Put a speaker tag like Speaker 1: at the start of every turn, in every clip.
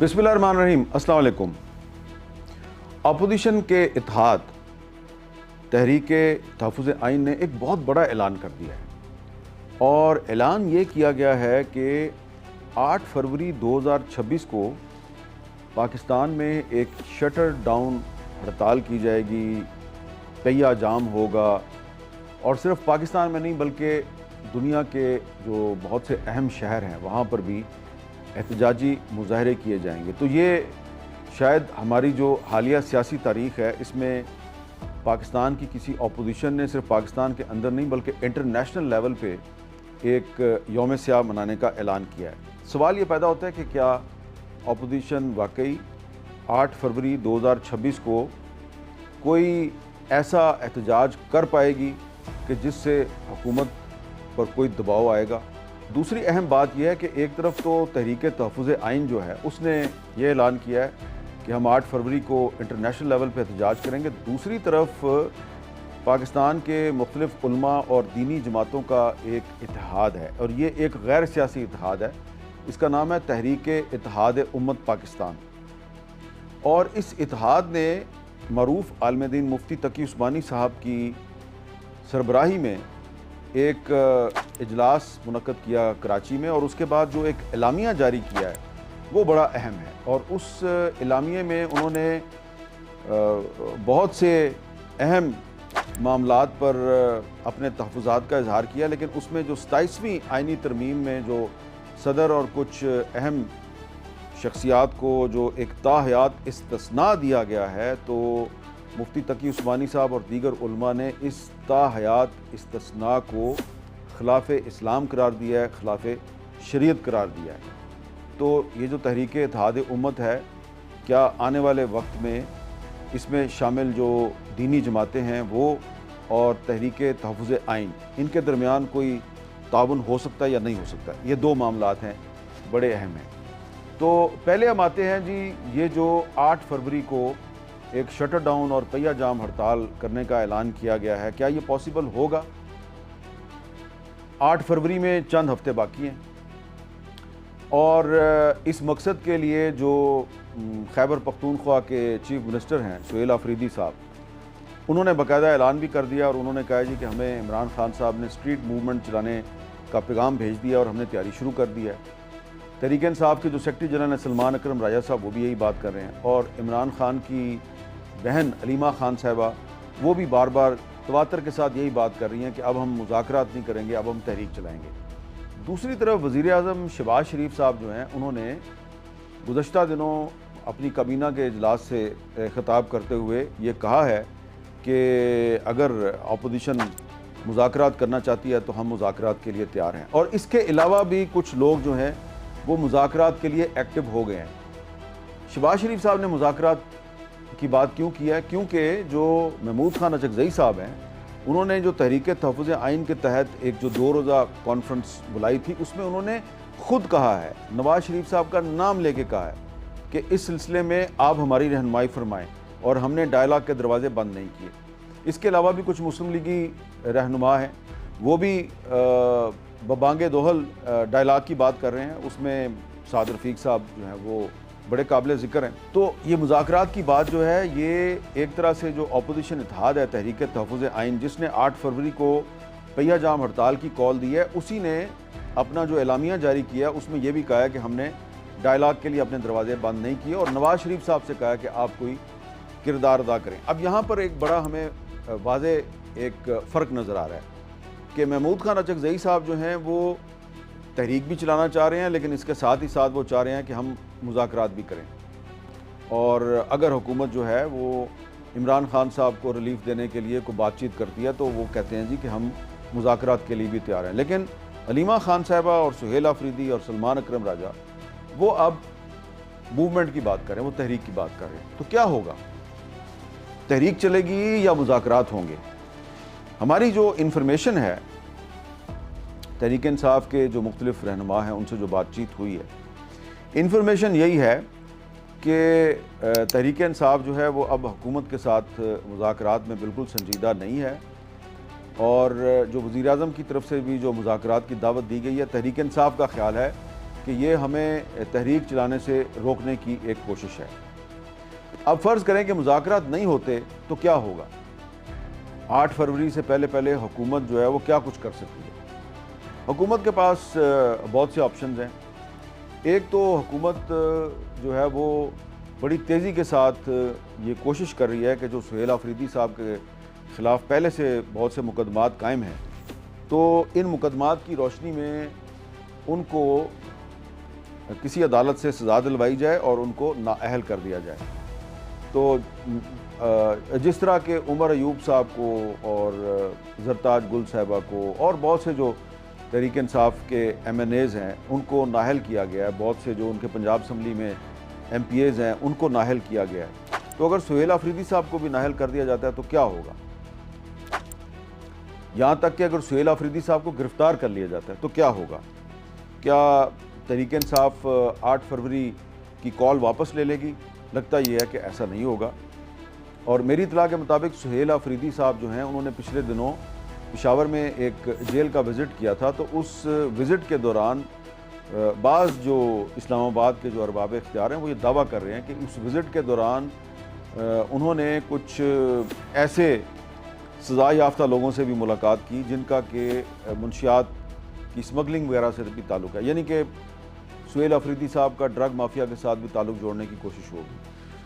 Speaker 1: बिस्मिल्लाहिर्रहमानिर्रहीम, अस्सलाम वालेकुम। अपोजिशन के इत्तेहाद तहरीक तहफ़्फ़ुज़ आइन ने एक बहुत बड़ा ऐलान कर दिया है और ऐलान ये किया गया है कि 8 फरवरी 2026 को पाकिस्तान में एक शटर डाउन हड़ताल की जाएगी, पहिया जाम होगा और सिर्फ पाकिस्तान में नहीं बल्कि दुनिया के जो बहुत से अहम शहर हैं वहाँ पर भी एहतजाजी मुज़ाहरे किए जाएंगे। तो ये शायद हमारी जो हालिया सियासी तारीख़ है इसमें पाकिस्तान की किसी अपोजिशन ने सिर्फ पाकिस्तान के अंदर नहीं बल्कि इंटरनेशनल लेवल पे एक यौम स्याह मनाने का ऐलान किया है। सवाल ये पैदा होता है कि क्या अपोजिशन वाकई 8 फरवरी 2026 को कोई ऐसा एहतजाज कर पाएगी कि जिससे हुकूमत पर कोई दबाव आएगा। दूसरी अहम बात यह है कि एक तरफ तो तहरीक तहफ़्फ़ुज़ आइन जो है उसने ये ऐलान किया है कि हम 8 फरवरी को इंटरनेशनल लेवल पर एहतजाज करेंगे, दूसरी तरफ पाकिस्तान के मुख्तलिफ़ उलमा और दीनी जमातों का एक इत्तेहाद है और ये एक गैर सियासी इत्तेहाद है। इसका नाम है तहरीक इत्तेहाद उम्मत पाकिस्तान और इस इत्तेहाद ने मरूफ़ आलिम दीन मुफ्ती तकी उस्मानी साहब की सरबराही में एक इजलास मुनक्कद किया कराची में और उसके बाद जो एक एलामिया जारी किया है वो बड़ा अहम है और उस एलामिया में उन्होंने बहुत से अहम मामलात पर अपने तहफ़्फ़ुज़ात का इजहार किया, लेकिन उसमें जो 27वीं आइनी तरमीम में जो सदर और कुछ अहम शख्सियात को जो एक ताहयात इस्तिस्ना दिया गया है, तो मुफ्ती तकी उस्मानी साहब और दीगर उलमा ने इस ताहयात इस्तिस्ना को खिलाफ इस्लाम करार दिया है, खिलाफ शरीयत करार दिया है। तो ये जो तहरीक इत्तेहाद उम्मत है, क्या आने वाले वक्त में इसमें शामिल जो दीनी जमातें हैं वो और तहरीक तहफ़्फ़ुज़ आइन इनके दरमियान कोई ताउन हो सकता है या नहीं हो सकता? ये दो मामलात हैं, बड़े अहम हैं। तो पहले हम आते हैं जी, ये जो 8 फरवरी को एक शटर डाउन और पहिया जाम हड़ताल करने का ऐलान किया गया है, क्या ये पॉसिबल होगा? 8 फरवरी में चंद हफ्ते बाकी हैं और इस मकसद के लिए जो खैबर पख्तूनख्वा के चीफ मिनिस्टर हैं सुहेल आफरीदी साहब, उन्होंने बाकायदा ऐलान भी कर दिया और उन्होंने कहा जी कि हमें इमरान खान साहब ने स्ट्रीट मूवमेंट चलाने का पैगाम भेज दिया और हमने तैयारी शुरू कर दी है। तहरीक इंसाफ के जो सेक्रेटरी जनरल हैं सलमान अकरम राजा साहब, वो भी यही बात कर रहे हैं और इमरान खान की बहन अलीमा खान साहिबा वो भी बार बार तवातर के साथ यही बात कर रही हैं कि अब हम मुज़ाकरात नहीं करेंगे, अब हम तहरीक चलाएंगे। दूसरी तरफ वज़ीर आज़म शहबाज शरीफ साहब जो हैं, उन्होंने गुज़श्ता दिनों अपनी काबीना के इजलास से ख़िताब करते हुए ये कहा है कि अगर अपोजिशन मुज़ाकरात करना चाहती है तो हम मुज़ाकरात के लिए तैयार हैं और इसके अलावा भी कुछ लोग जो हैं वो मुज़ाकरात के लिए एक्टिव हो गए हैं। शहबाज शरीफ साहब ने मुज़ाकरात की बात क्यों किया है? क्योंकि जो महमूद खान अचकज़ई साहब हैं, उन्होंने जो तहरीक तहफ़्फ़ुज़ आइन के तहत एक जो 2 रोज़ा कॉन्फ्रेंस बुलाई थी, उसमें उन्होंने ख़ुद कहा है, नवाज़ शरीफ साहब का नाम लेके कहा है कि इस सिलसिले में आप हमारी रहनुमाई फरमाएँ और हमने डायलॉग के दरवाज़े बंद नहीं किए। इसके अलावा भी कुछ मुस्लिम लीगी रहनुमा हैं, वो भी बबांगे दोहल डायलॉग की बात कर रहे हैं, उसमें साद रफ़ीक साहब जो हैं वो बड़े काबिल ज़िक्र हैं। तो ये मुज़ाकरात की बात जो है, ये एक तरह से जो अपोजिशन इत्तेहाद है तहरीक तहफ़्फ़ुज़ आइन, जिसने 8 फरवरी को पहिया जाम हड़ताल की कॉल दी है, उसी ने अपना जो एलामिया जारी किया उसमें यह भी कहा है कि हमने डायलॉग के लिए अपने दरवाजे बंद नहीं किए और नवाज़ शरीफ साहब से कहा है कि आप कोई किरदार अदा करें। अब यहाँ पर एक बड़ा हमें वाज़े एक फ़र्क नज़र आ रहा है कि महमूद खान अचकज़ई साहब जो हैं वो तहरीक भी चलाना चाह रहे हैं, लेकिन इसके साथ ही साथ वो चाह रहे हैं कि हम मुज़ाकरात भी करें और अगर हुकूमत जो है वो इमरान खान साहब को रिलीफ़ देने के लिए कोई बातचीत करती है तो वो कहते हैं जी कि हम मुज़ाकरात के लिए भी तैयार हैं। लेकिन अलीमा खान साहिबा और सुहेल आफरीदी और सलमान अकरम राजा वो अब मूवमेंट की बात कर रहे हैं, वो तहरीक की बात कर रहे हैं। तो क्या होगा? तहरीक चलेगी या मुज़ाकरात होंगे? हमारी जो इन्फॉर्मेशन है, तहरीक इंसाफ के जो मुख्तलिफ रहनुमा हैं उनसे जो बातचीत हुई है, इन्फॉर्मेशन यही है कि तहरीक इंसाफ जो है वो अब हुकूमत के साथ मुज़ाकरात में बिल्कुल संजीदा नहीं है और जो वज़ीर आज़म की तरफ से भी जो मुज़ाकरात की दावत दी गई है, तहरीक इंसाफ का ख्याल है कि ये हमें तहरीक चलाने से रोकने की एक कोशिश है। अब फ़र्ज़ करें कि मुज़ाकरात नहीं होते तो क्या होगा? 8 फरवरी से पहले हुकूमत जो है वो क्या कुछ कर सकती है? हुकूमत के पास बहुत से ऑप्शंस हैं। एक तो हुकूमत जो है वो बड़ी तेज़ी के साथ ये कोशिश कर रही है कि जो सुहेल आफरीदी साहब के ख़िलाफ़ पहले से बहुत से मुकदमात कायम हैं, तो इन मुकदमात की रोशनी में उनको किसी अदालत से सज़ा दिलवाई जाए और उनको नाअहल कर दिया जाए। तो जिस तरह के उमर अयूब साहब को और ज़रताज गुल साहिबा को और बहुत से जो तहरीक इंसाफ के MNAs हैं उनको नाअहल किया गया है, बहुत से जो उनके पंजाब असम्बली में MPAs हैं उनको नाअहल किया गया है। तो अगर सुहेल आफरीदी साहब को भी नाअहल कर दिया जाता है तो क्या होगा? यहाँ तक कि अगर सुहेल आफरीदी साहब को गिरफ़्तार कर लिया जाता है तो क्या होगा? क्या तहरीक इंसाफ 8 फरवरी की कॉल वापस ले लेगी? लगता ये है कि ऐसा नहीं होगा। और मेरी इत्तला के मुताबिक सुहेल आफरीदी साहब जो हैं उन्होंने पिछले दिनों पेशावर में एक जेल का विज़िट किया था, तो उस विज़िट के दौरान बाज़ जो इस्लामाबाद के जो अरबाब इख्तियार हैं वो ये दावा कर रहे हैं कि उस विज़िट के दौरान उन्होंने कुछ ऐसे सज़ा याफ्ता लोगों से भी मुलाकात की जिनका कि मुंशियात की स्मगलिंग वगैरह से भी ताल्लुक़ है, यानी कि सुहेल आफरीदी साहब का ड्रग माफिया के साथ भी ताल्लुक़ जोड़ने की कोशिश होगी।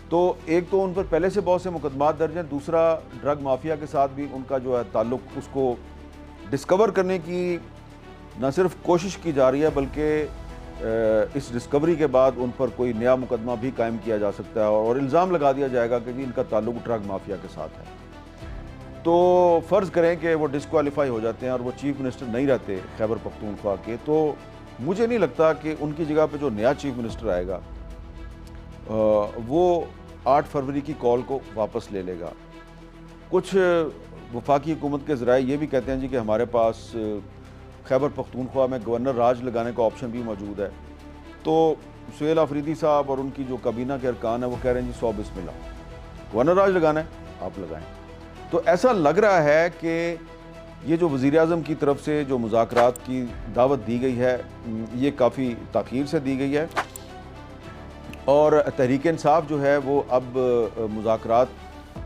Speaker 1: तो एक तो उन पर पहले से बहुत से मुकदमात दर्ज हैं, दूसरा ड्रग माफिया के साथ भी उनका जो है ताल्लुक़ उसको डिस्कवर करने की न सिर्फ कोशिश की जा रही है बल्कि इस डिस्कवरी के बाद उन पर कोई नया मुकदमा भी कायम किया जा सकता है और इल्ज़ाम लगा दिया जाएगा कि जी इनका ताल्लुक़ ड्रग माफिया के साथ है। तो फ़र्ज़ करें कि वो डिस्क्वालीफाई हो जाते हैं और वो चीफ़ मिनिस्टर नहीं रहते खैबर पख्तूनख्वा के, तो मुझे नहीं लगता कि उनकी जगह पे जो नया चीफ़ मिनिस्टर आएगा वो 8 फरवरी की कॉल को वापस ले लेगा। कुछ वफाकी हुकूमत के ज़राए ये भी कहते हैं जी कि हमारे पास खैबर पख्तूनख्वा में गवर्नर राज लगाने का ऑप्शन भी मौजूद है। तो सुहेल आफरीदी साहब और उनकी जो काबीना के अरकान है वो कह रहे हैं जी 100 बिस्मिल्लाह, गवर्नर राज लगाना है आप लगाएं। तो ऐसा लग रहा है कि ये जो वज़ीर आज़म की तरफ से जो मुज़ाकरात की दावत दी गई है ये काफ़ी ताख़ीर से दी गई है और तहरीक इंसाफ जो है वो अब मुज़ाकरात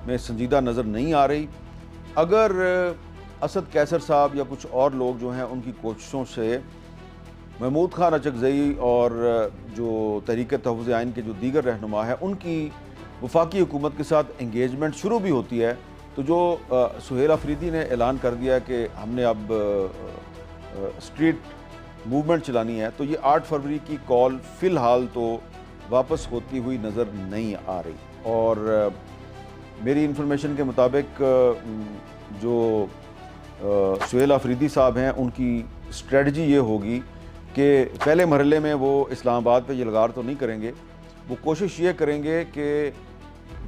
Speaker 1: में संजीदा नज़र नहीं आ रही। अगर असद कैसर साहब या कुछ और लोग जो हैं उनकी कोशिशों से महमूद खान अचकज़ई और जो तहरीक तहफ़्फ़ुज़ आइन के जो दीगर रहनुमा है उनकी वफाकी हुकूमत के साथ इंगेजमेंट शुरू भी होती है, तो जो सुहेल आफरीदी ने ऐलान कर दिया है कि हमने अब स्ट्रीट मूवमेंट चलानी है, तो ये 8 फरवरी की कॉल फ़िलहाल तो वापस होती हुई नज़र नहीं आ रही। और मेरी इन्फॉर्मेशन के मुताबिक जो सुहेल आफरीदी साहब हैं उनकी स्ट्रेटजी ये होगी कि पहले मरहले में वो इस्लामाबाद पे यलगार तो नहीं करेंगे, वो कोशिश ये करेंगे कि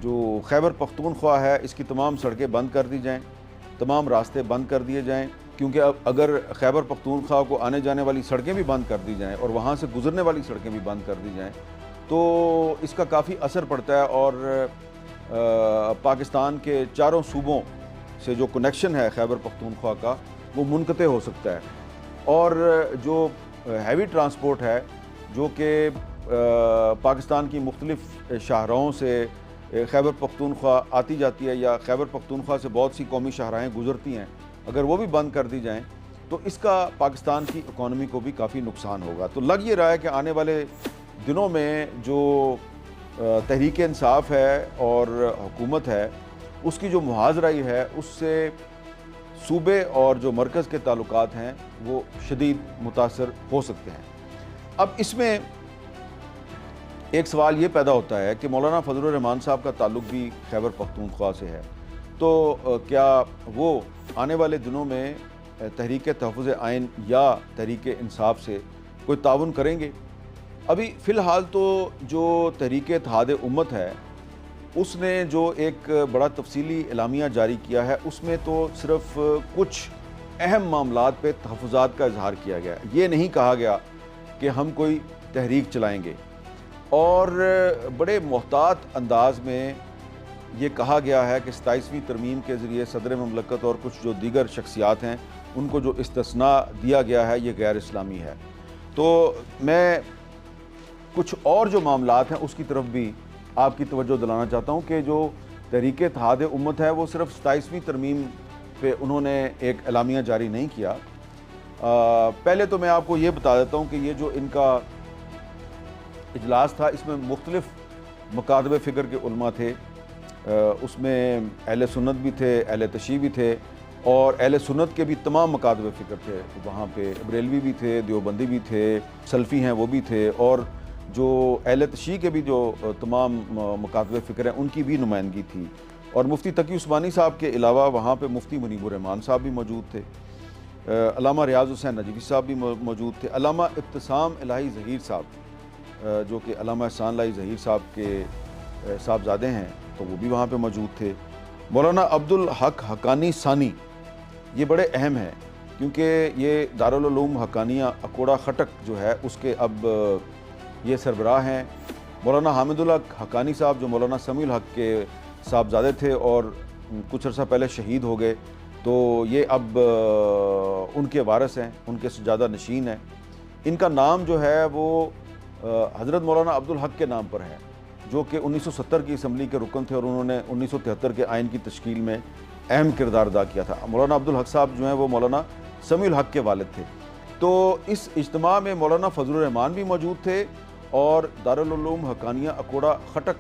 Speaker 1: जो खैबर पख्तूनख्वा है इसकी तमाम सड़कें बंद कर दी जाएं, तमाम रास्ते बंद कर दिए जाएं, क्योंकि अब अगर खैबर पख्तूनख्वा को आने जाने वाली सड़कें भी बंद कर दी जाएं और वहाँ से गुज़रने वाली सड़कें भी बंद कर दी जाएं तो इसका काफ़ी असर पड़ता है और पाकिस्तान के चारों सूबों से जो कनेक्शन है खैबर पख्तूनख्वा का वो मुनक़ते हो सकता है। और जो हैवी ट्रांसपोर्ट है जो कि पाकिस्तान की मुख्तलिफ़ शाहराहों से खैबर पख्तूनख्वा आती जाती है या खैबर पख्तूनख्वा से बहुत सी कौमी शाहराहें गुज़रती हैं, अगर वो भी बंद कर दी जाएँ तो इसका पाकिस्तान की इकॉनमी को भी काफ़ी नुकसान होगा। तो लग ये रहा है कि आने वाले दिनों में जो तहरीक इंसाफ है और हुकूमत है उसकी जो मुहाज़राई है उससे सूबे और जो मरकज़ के ताल्लुकात हैं वो शदीद मुतासर हो सकते हैं। अब इसमें एक सवाल ये पैदा होता है कि मौलाना फजलुर रहमान साहब का ताल्लुक़ भी खैबर पख्तूनख्वा से है, तो क्या वो आने वाले दिनों में तहरीक तहफ़्फ़ुज़ आइन या तहरीक इंसाफ से कोई ताउन करेंगे? अभी फ़िलहाल तो जो तहरीक इत्तेहाद उम्मत है उसने जो एक बड़ा तफसीली एलामिया जारी किया है उसमें तो सिर्फ़ कुछ अहम मामलात पे तहफ़्फ़ुज़ात का इजहार किया गया। ये नहीं कहा गया कि हम कोई तहरीक चलाएँगे और बड़े मोहतात अंदाज में ये कहा गया है कि 27वीं तरमीम के ज़रिए सदर ममलकत और कुछ जो दीगर शख्सियात हैं उनको जो इस्तिस्ना दिया गया है ये गैर इस्लामी है। तो मैं कुछ और जो मामलात हैं उसकी तरफ भी आपकी तवज्जो दिलाना चाहता हूँ कि जो तहरीक इत्तेहाद उम्मत है वो सिर्फ 27वीं तरमीम पे उन्होंने एक एलामिया जारी नहीं किया। पहले तो मैं आपको ये बता देता हूँ कि ये जो इनका इजलास था इसमें मुख्तलिफ मकातब फ़िक्र के उलमा थे, उसमें अहले सुन्नत भी थे, अहले तशय्युअ भी थे और अहले सुन्नत के भी तमाम मकातब फ़िक्र थे। वहाँ पे बरेलवी भी थे, देवबंदी भी थे, सल्फ़ी हैं वो भी थे और जो अहले तशय्युअ के भी जो तमाम मकातब फ़िक्र हैं उनकी भी नुमाइंदगी थी। और मुफ्ती तकी उस्मानी साहब के अलावा वहाँ पे मुफ्ती मुनीबुर रहमान साहब भी मौजूद थे, अल्लामा रियाज़ हुसैन नजवी साहब भी मौजूद थे, अल्लामा इब्तिसाम इलाही ज़हीर साहब जो कि अल्लामा एहसान इलाही ज़हीर साहब के साहबजादे हैं तो वो भी वहाँ पे मौजूद थे। मौलाना अब्दुल हक हक्कानी सानी ये बड़े अहम हैं क्योंकि ये दारुल उलूम हक्कानिया अकोड़ा खटक जो है उसके अब ये सरबराह हैं। मौलाना हामिदुल हक हक्कानी साहब जो मौलाना समीउल हक के साहबजादे थे और कुछ अर्सा पहले शहीद हो गए, तो ये अब उनके वारिस हैं, उनके सजादा नशीन हैं। इनका नाम जो है वो हज़रत मौलाना अब्दुल हक के नाम पर है जो कि 1970 की असम्बली के रुकन थे और उन्होंने 1973 के आइन की तश्कील में अहम किरदार अदा किया था। मौलाना अब्दुल हक साहब जो हैं वो मौलाना समीउल हक के वालिद थे। तो इस इज्तिमा में मौलाना फजलुर रहमान भी मौजूद थे और दारुल उलूम हक्कानिया अकोड़ा खटक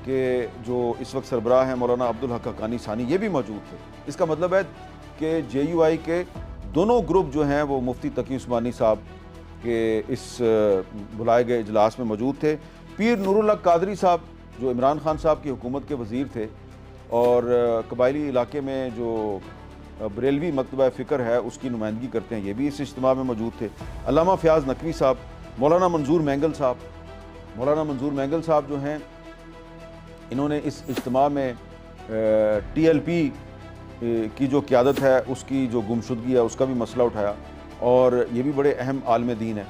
Speaker 1: के जो इस वक्त सरबराह हैं मौलाना अब्दुल हक हक्कानी सानी ये भी मौजूद थे। इसका मतलब है कि JUI के दोनों ग्रुप जो हैं वो मुफ्ती तकी उस्मानी साहब के इस बुलाए गए इजलास में मौजूद थे। पीर नूरुल हक कादरी साहब जो इमरान खान साहब की हुकूमत के वज़ीर थे और कबायली इलाके में जो बरेलवी मकतबा फ़िक्र है उसकी नुमाइंदगी करते हैं, ये भी इस इज्तिमा में मौजूद थे। अल्लामा फ़याज़ नकवी साहब, मौलाना मंजूर मैंगल साहब, मौलाना मंजूर मैंगल साहब जो हैं इन्होंने इस इज्तिमा में TLP की जो क़यादत है उसकी जो गुमशुदगी है उसका भी मसला उठाया और ये भी बड़े अहम आलिम दीन है।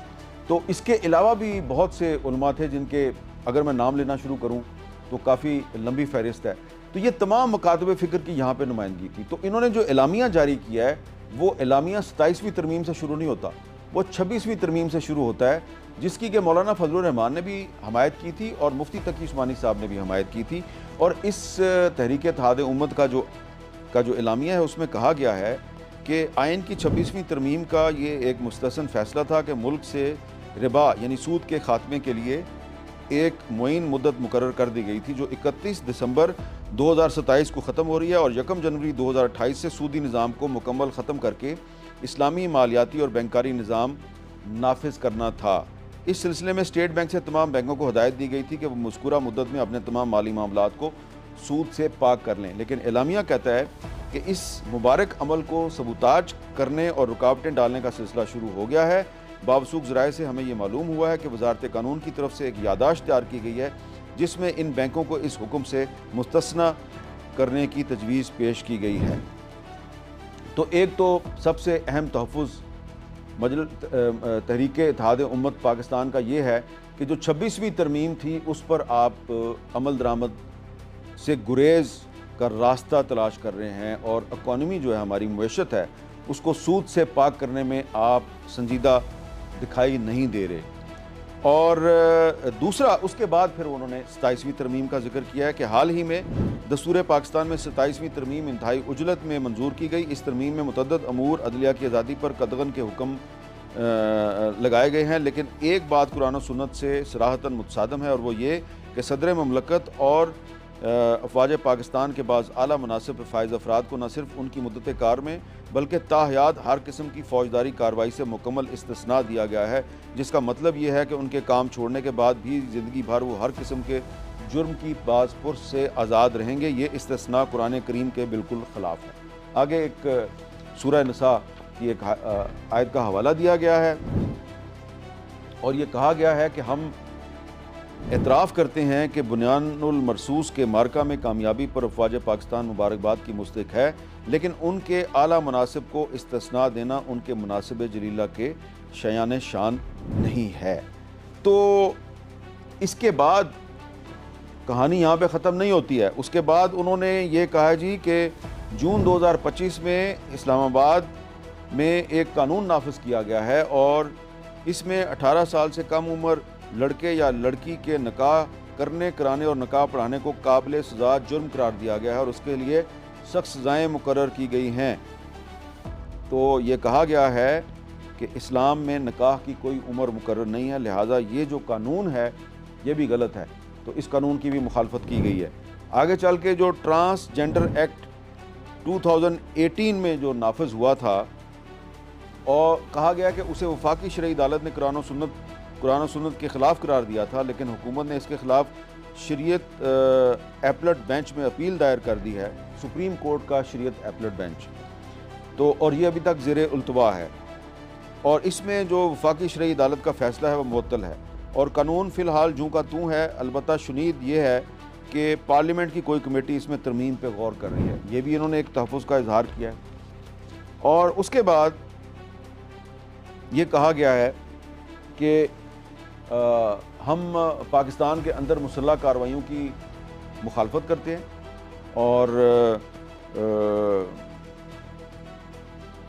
Speaker 1: तो इसके अलावा भी बहुत से उलमा थे जिनके अगर मैं नाम लेना शुरू करूँ तो काफ़ी लंबी फहरिस्त है। तो ये तमाम मकातब फ़िक्र की यहाँ पे नुमाइंदगी थी। तो इन्होंने जो एलामिया जारी किया है वो एलामिया 27वीं तरमीम से शुरू नहीं होता, वो 26वीं तरमीम से शुरू होता है जिसकी कि मौलाना फजलुर रहमान ने भी हमायत की थी और मुफ्ती तकी उस्मानी साहब ने भी हमायत की थी। और इस तहरीक इत्तेहाद उम्मत का जो एलामिया है उसमें कहा गया है कि आइन की 26वीं तरमीम का ये एक मुस्तसन फ़ैसला था कि मुल्क से रिबा यानी सूद के ख़ात्मे के लिए एक मुअय्यन मुद्दत मुकर्रर कर दी गई थी जो 31 दिसंबर 2027 को ख़त्म हो रही है और 1 जनवरी 2028 से सूदी निज़ाम को मुकम्मल ख़त्म करके इस्लामी मालियाती और बैंकारी निज़ाम नाफिज करना था। इस सिलसिले में स्टेट बैंक से तमाम बैंकों को हदायत दी गई थी कि वो मज़कूरा मुद्दत में अपने तमाम माली मामलात को सूद से पाक कर लें। लेकिन एलामिया कहता है कि इस मुबारक अमल को सबूताज करने और रुकावटें डालने का सिलसिला शुरू हो गया है। बावसूख ज़राए से हमें ये मालूम हुआ है कि वज़ारत कानून की तरफ से एक यादाश्त तैयार की गई है जिसमें इन बैंकों को इस हुक्म से मुस्तस्ना करने की तजवीज़ पेश की गई है। तो एक तो सबसे अहम तहफ़्फ़ुज़ तहरीक इत्तेहाद उम्मत पाकिस्तान का ये है कि जो 26वीं तरमीम थी उस पर आप अमल दरामद से गुरेज़ का रास्ता तलाश कर रहे हैं और इकॉनमी जो है हमारी मईशत है उसको सूद से पाक करने में आप संजीदा दिखाई नहीं दे रहे। और दूसरा उसके बाद फिर उन्होंने 27वीं तरमीम का जिक्र किया है कि हाल ही में दस्तूर पाकिस्तान में 27वीं तरमीम इंतहाई उजलत में मंजूर की गई। इस तरमीम में मुतअद्दिद अमूर अदलिया की आज़ादी पर कदगन के हुक्म लगाए गए हैं, लेकिन एक बात कुरान और सुन्नत से सराहतन मुतसादम है और वो ये कि सदर ममलकत और अफवाज पाकिस्तान के बाद आला मुनासिब फ़ाइज़ अफराद को न सिर्फ उनकी मुद्दत कार में बल्कि ताहयात हर किस्म की फ़ौजदारी कार्रवाई से मुकम्मल इस्तिस्ना दिया गया है, जिसका मतलब ये है कि उनके काम छोड़ने के बाद भी ज़िंदगी भर वो हर किस्म के जुर्म की बाज़पुर से आज़ाद रहेंगे। ये इस्तिस्ना कुरान करीम के बिल्कुल ख़िलाफ़ है। आगे एक सूरह निसा की एक आयत का हवाला दिया गया है और ये कहा गया है कि हम एतराफ़ करते हैं कि बुनियानुल मरसूस के मार्का में कामयाबी पर अफवाज पाकिस्तान मुबारकबाद की मुस्तहिक है, लेकिन उनके आला मुनासिब को इस्तिस्ना देना उनके मुनासिब जलीला के शयान शान नहीं है। तो इसके बाद कहानी यहाँ पे ख़त्म नहीं होती है। उसके बाद उन्होंने ये कहा जी कि जून 2025 में इस्लामाबाद में एक कानून नाफिज किया गया है और इसमें 18 साल से कम उम्र लड़के या लड़की के निकाह करने, कराने और निकाह पढ़ाने को काबिल सज़ा जुर्म करार दिया गया है और उसके लिए सख्त सज़ाएँ मुकर्रर की गई हैं। तो ये कहा गया है कि इस्लाम में निकाह की कोई उम्र मुकर्रर नहीं है, लिहाजा ये जो कानून है ये भी गलत है, तो इस कानून की भी मुखालफत की गई है। आगे चल के जो ट्रांसजेंडर एक्ट 2018 में जो नाफिज हुआ था और कहा गया कि उसे वफाकी शरई अदालत ने कुरान और सुन्नत के ख़िलाफ़ करार दिया था, लेकिन हुकूमत ने इसके ख़िलाफ़ शरीयत एपलेट बेंच में अपील दायर कर दी है, सुप्रीम कोर्ट का शरीयत एपलेट बेंच। तो और ये अभी तक ज़ेरे उल्तवा है और इसमें जो वफाकी शरई अदालत का फ़ैसला है वह मुअत्तल है और कानून फ़िलहाल जूँ का तूँ है। अलबत्ता शुनीद ये है कि पार्लियामेंट की कोई कमेटी इसमें तरमीम पे गौर कर रही है, ये भी इन्होंने एक तहफ़्फ़ुज़ का इजहार किया है। और उसके बाद ये कहा गया है कि हम पाकिस्तान के अंदर मुसल्लह कार्रवाइयों की मुखालफत करते हैं और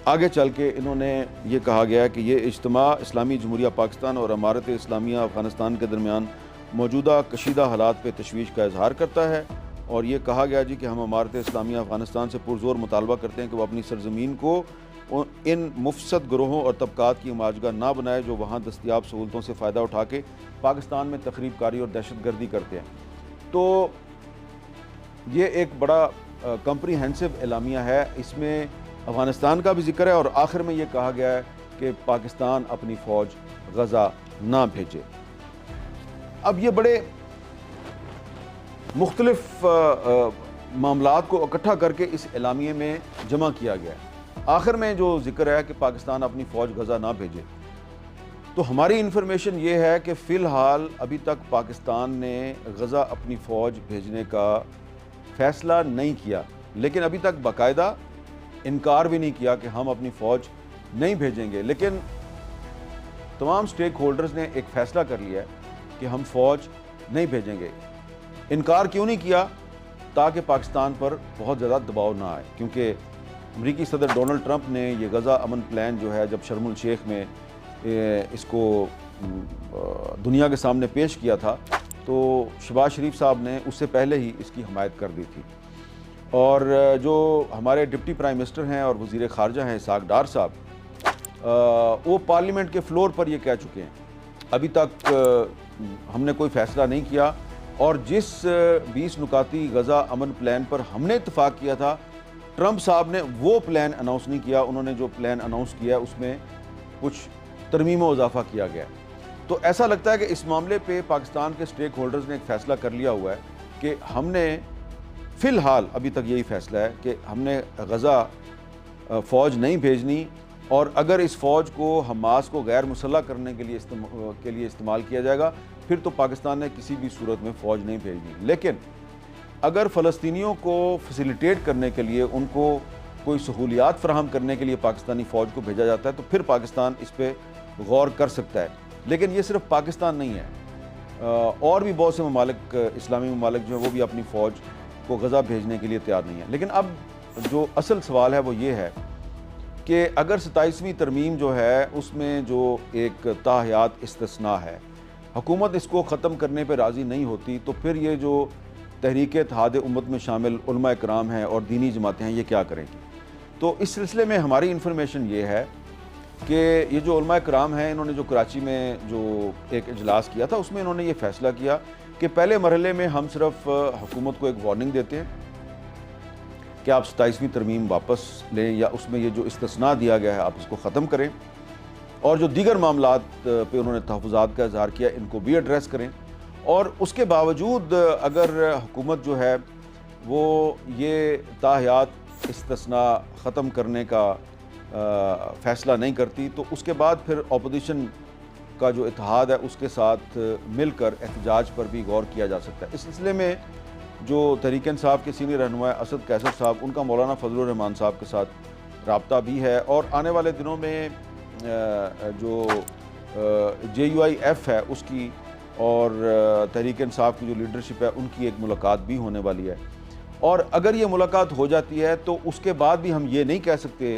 Speaker 1: आगे चल के इन्होंने ये कहा गया कि ये इज्तिमा इस्लामी जमहूरिया पाकिस्तान और अमारत इस्लामिया अफ़गानिस्तान के दरमियान मौजूदा कशीदा हालात पे तशवीश का इजहार करता है। और ये कहा गया जी कि हम अमारत इस्लामिया अफ़गानिस्तान से पुरज़ोर मुतालबा करते हैं कि वह अपनी सरज़मीन को इन मुफसद ग्रोहों और तबकात की माजगा ना बनाए जो वहाँ दस्तियाब सहूलतों से फ़ायदा उठा के पाकिस्तान में तखरीब कारी और दहशत गर्दी करते हैं। तो ये एक बड़ा कम्प्रीहेंसिव एलामिया है, इसमें अफ़गानिस्तान का भी जिक्र है और आखिर में ये कहा गया है कि पाकिस्तान अपनी फ़ौज गज़ा ना भेजे। अब ये बड़े मुख्तलिफ मामलात को इकट्ठा करके इस एलामिये में जमा किया गया है। आखिर में जो जिक्र है कि पाकिस्तान अपनी फ़ौज गज़ा ना भेजे, तो हमारी इन्फॉर्मेशन ये है कि फ़िलहाल अभी तक पाकिस्तान ने गज़ा अपनी फ़ौज भेजने का फ़ैसला नहीं किया, लेकिन अभी तक बाकायदा इनकार भी नहीं किया कि हम अपनी फ़ौज नहीं भेजेंगे। लेकिन तमाम स्टेक होल्डर्स ने एक फ़ैसला कर लिया है कि हम फ़ौज नहीं भेजेंगे। इनकार क्यों नहीं किया? ताकि पाकिस्तान पर बहुत ज़्यादा दबाव ना आए, क्योंकि अमरीकी सदर डोनाल्ड ट्रंप ने ये गज़ा अमन प्लान जो है जब शर्म उल शेख में इसको दुनिया के सामने पेश किया था तो शहबाज शरीफ साहब ने उससे पहले ही इसकी हमायत कर दी थी। और जो हमारे डिप्टी प्राइम मिनिस्टर हैं और वज़ीर ख़ारजा हैं इसहाक़ डार साहब, वो पार्लियामेंट के फ्लोर पर ये कह चुके हैं अभी तक हमने कोई फ़ैसला नहीं किया और जिस 20 नुकाती गज़ा अमन प्लान पर हमने इत्तफ़ाक़ किया था, ट्रंप साहब ने वो प्लान अनाउंस नहीं किया। उन्होंने जो प्लान अनाउंस किया उसमें कुछ तरमीम व इजाफ़ा किया गया। तो ऐसा लगता है कि इस मामले पे पाकिस्तान के स्टेक होल्डर्स ने एक फ़ैसला कर लिया हुआ है कि हमने फ़िलहाल अभी तक यही फ़ैसला है कि हमने गज़ा फ़ौज नहीं भेजनी और अगर इस फ़ौज को हमास को गैर मुसल्लह करने के लिए इस्तेमाल किया जाएगा फिर तो पाकिस्तान ने किसी भी सूरत में फ़ौज नहीं भेजनी। लेकिन अगर फ़लस्तीनियों को फैसिलिटेट करने के लिए, उनको कोई सहूलियात फ़राहम करने के लिए पाकिस्तानी फ़ौज को भेजा जाता है तो फिर पाकिस्तान इस पर गौर कर सकता है। लेकिन ये सिर्फ पाकिस्तान नहीं है, और भी बहुत से ममालिक, इस्लामी ममालिक जो है वो भी अपनी फ़ौज को गज़ा भेजने के लिए तैयार नहीं है। लेकिन अब जो असल सवाल है वो ये है कि अगर 27वीं तरमीम जो है उसमें जो एक ताहयात इस्तिस्ना है, हुकूमत इसको ख़त्म करने पर राज़ी नहीं होती तो फिर ये जो तहरीक इत्तेहाद उम्मत में शामिल उलमा इकराम हैं और दीनी जमातें हैं ये क्या करेंगी। तो इस सिलसिले में हमारी इन्फॉर्मेशन ये है कि ये जो उलमा इकराम हैं इन्होंने जो कराची में जो एक इजलास किया था उसमें इन्होंने ये फ़ैसला किया कि पहले मरहले में हम सिर्फ हुकूमत को एक वार्निंग देते हैं कि आप 27वीं तरमीम वापस लें या उसमें ये जो इस्तिस्ना दिया गया है आप इसको ख़त्म करें और जो दीगर मामलात पे उन्होंने तहफ़्फ़ुज़ात का इज़हार किया इनको भी एड्रेस करें। और उसके बावजूद अगर हुकूमत जो है वो ये ताहयात इस्तिस्ना ख़त्म करने का फ़ैसला नहीं करती तो उसके बाद फिर अपोजिशन का जो इत्तेहाद है उसके साथ मिलकर एहतजाज पर भी गौर किया जा सकता है। इस सिलसिले में जो तहरीक इंसाफ के सीनियर रहनुमा असद कैसर साहब, उनका मौलाना फजलुर रहमान साहब के साथ रब्ता भी है और आने वाले दिनों में जो JUIF है उसकी और तहरीक इंसाफ की जो लीडरशिप है उनकी एक मुलाकात भी होने वाली है। और अगर ये मुलाकात हो जाती है तो उसके बाद भी हम ये नहीं कह सकते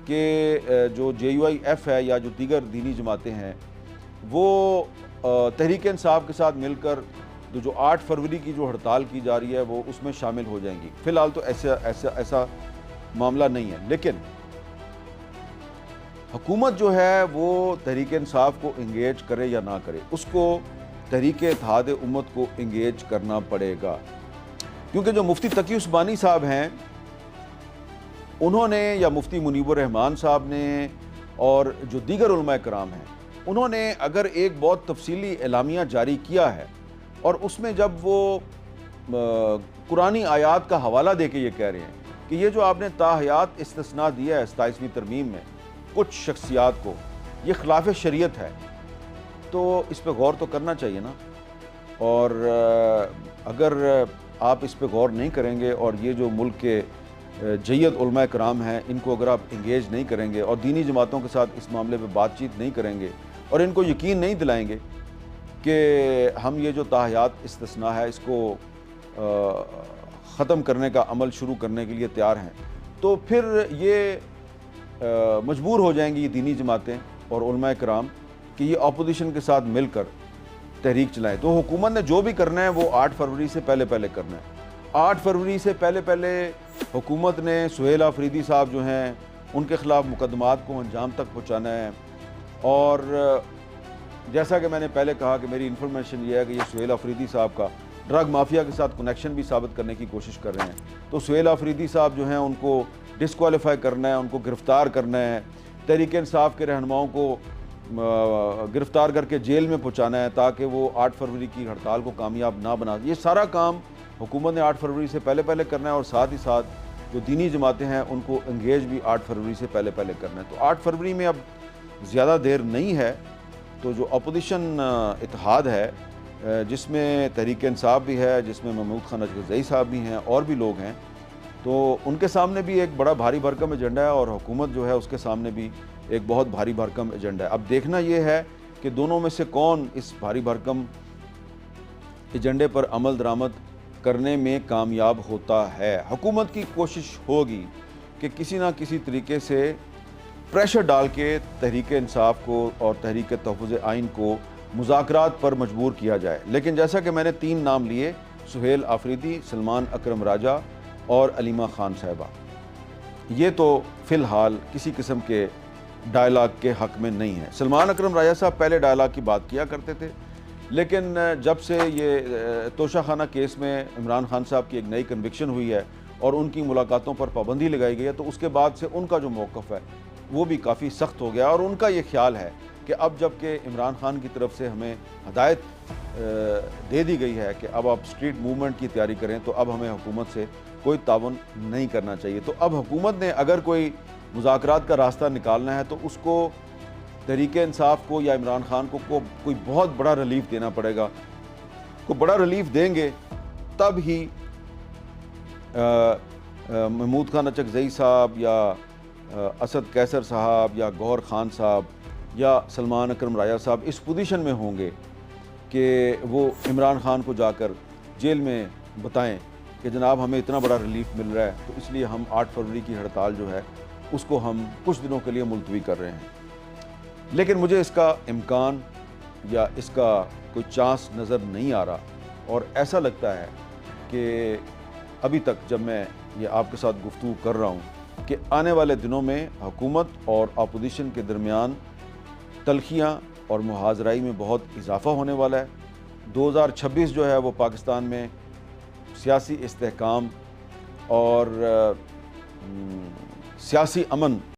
Speaker 1: कि जो JUIF है या जो दीगर दीनी जमातें हैं वो तहरीक इंसाफ के साथ मिलकर जो 8 फरवरी की जो हड़ताल की जा रही है वो उसमें शामिल हो जाएंगी। फ़िलहाल तो ऐसा मामला नहीं है, लेकिन हुकूमत जो है वो तहरीक इंसाफ को इंगेज करे या ना करे, उसको तहरीक इत्तेहाद उम्मत को इंगेज करना पड़ेगा। क्योंकि जो मुफ्ती तकी उस्मानी साहब हैं, उन्होंने, या मुफ्ती मुनीबुर रहमान साहब ने, और जो दीगर उलमा कराम हैं, उन्होंने अगर एक बहुत तफसीली एलामिया जारी किया है और उसमें जब वो कुरानी आयात का हवाला दे के ये कह रहे हैं कि ये जो आपने ताहयात इस्तिस्ना दिया है 27वीं तरमीम में कुछ शख्सियात को, ये खिलाफ शरीयत है, तो इस पर गौर तो करना चाहिए ना। और अगर आप इस पर गौर नहीं करेंगे और ये जो मुल्क के जय्यद उलमा कराम हैं, इनको अगर आप इंगेज नहीं करेंगे और दीनी जमातों के साथ इस मामले पे बातचीत नहीं करेंगे और इनको यकीन नहीं दिलाएंगे कि हम ये जो ताहयात इस्तिस्ना है इसको ख़त्म करने का अमल शुरू करने के लिए तैयार हैं, तो फिर ये मजबूर हो जाएंगी ये दीनी जमातें और उलमा कराम कि ये अपोजिशन के साथ मिलकर तहरीक चलाएं। तो हुकूमत ने जो भी करना है वो 8 फरवरी से पहले करना है। 8 फरवरी से पहले हुकूमत ने सुहेल आफरीदी साहब जो हैं उनके ख़िलाफ़ मुकदमात को अंजाम तक पहुँचाना है। और जैसा कि मैंने पहले कहा कि मेरी इन्फॉर्मेशन ये है कि ये सुहेल आफरीदी साहब का ड्रग माफिया के साथ कनेक्शन भी साबित करने की कोशिश कर रहे हैं। तो सुहेल आफरीदी साहब जो हैं उनको डिस्क्वालीफाई करना है, उनको गिरफ़्तार करना है, तहरीक इंसाफ के रहनुमाओं को गिरफ़्तार करके जेल में पहुँचाना है ताकि वो 8 फरवरी की हड़ताल को कामयाब ना बना। ये सारा काम हुकूमत ने 8 फरवरी से पहले करना है और साथ ही साथ जो दीनी जमातें हैं उनको इंगेज भी 8 फरवरी से पहले करना है। तो 8 फरवरी में अब ज़्यादा देर नहीं है। तो जो अपोजिशन इत्तेहाद है जिसमें तहरीक इंसाफ भी है, जिसमें महमूद खान अजगरज़ई साहब भी हैं और भी लोग हैं, तो उनके सामने भी एक बड़ा भारी भरकम एजेंडा है और हुकूमत जो है उसके सामने भी एक बहुत भारी भरकम एजेंडा है। अब देखना ये है कि दोनों में से कौन इस भारी भरकम एजेंडे पर अमल दरामद करने में कामयाब होता है। हुकूमत की कोशिश होगी कि किसी ना किसी तरीके से प्रेशर डाल के तहरीक इंसाफ को और तहरीक तहफ़्फ़ुज़ आइन को मुज़ाकरात पर मजबूर किया जाए। लेकिन जैसा कि मैंने 3 नाम लिए, सुहेल आफरीदी, सलमान अकरम राजा और अलीमा खान साहिबा, ये तो फ़िलहाल किसी किस्म के डायलाग के हक़ में नहीं है। सलमान अकरम राजा साहब पहले डायलाग की बात किया करते थे, लेकिन जब से ये तोशाखाना केस में इमरान खान साहब की एक नई कन्विक्शन हुई है और उनकी मुलाकातों पर पाबंदी लगाई गई है, तो उसके बाद से उनका जो मौक़िफ़ है वो भी काफ़ी सख्त हो गया। और उनका ये ख्याल है कि अब जबकि इमरान खान की तरफ से हमें हदायत दे दी गई है कि अब आप स्ट्रीट मूवमेंट की तैयारी करें, तो अब हमें हुकूमत से कोई ताउन नहीं करना चाहिए। तो अब हुकूमत ने अगर कोई मुज़ाकरात का रास्ता निकालना है तो उसको तहरीक इंसाफ को या इमरान खान को कोई बहुत बड़ा रिलीफ देना पड़ेगा। को बड़ा रिलीफ देंगे तब ही महमूद खान अचकज़ई साहब या असद कैसर साहब या गौहर खान साहब या सलमान अकरम राजा साहब इस पोजीशन में होंगे कि वो इमरान खान को जाकर जेल में बताएं कि जनाब हमें इतना बड़ा रिलीफ मिल रहा है, तो इसलिए हम 8 फरवरी की हड़ताल जो है उसको हम कुछ दिनों के लिए मुलतवी कर रहे हैं। लेकिन मुझे इसका इम्कान या इसका कोई चांस नज़र नहीं आ रहा और ऐसा लगता है कि अभी तक जब मैं ये आपके साथ गुफ्तगू कर रहा हूँ कि आने वाले दिनों में हुकूमत और अपोजिशन के दरमियान तलखियाँ और मुहाजराई में बहुत इजाफ़ा होने वाला है। 2026 जो है वो पाकिस्तान में सियासी इस्तेहकाम और सियासी अमन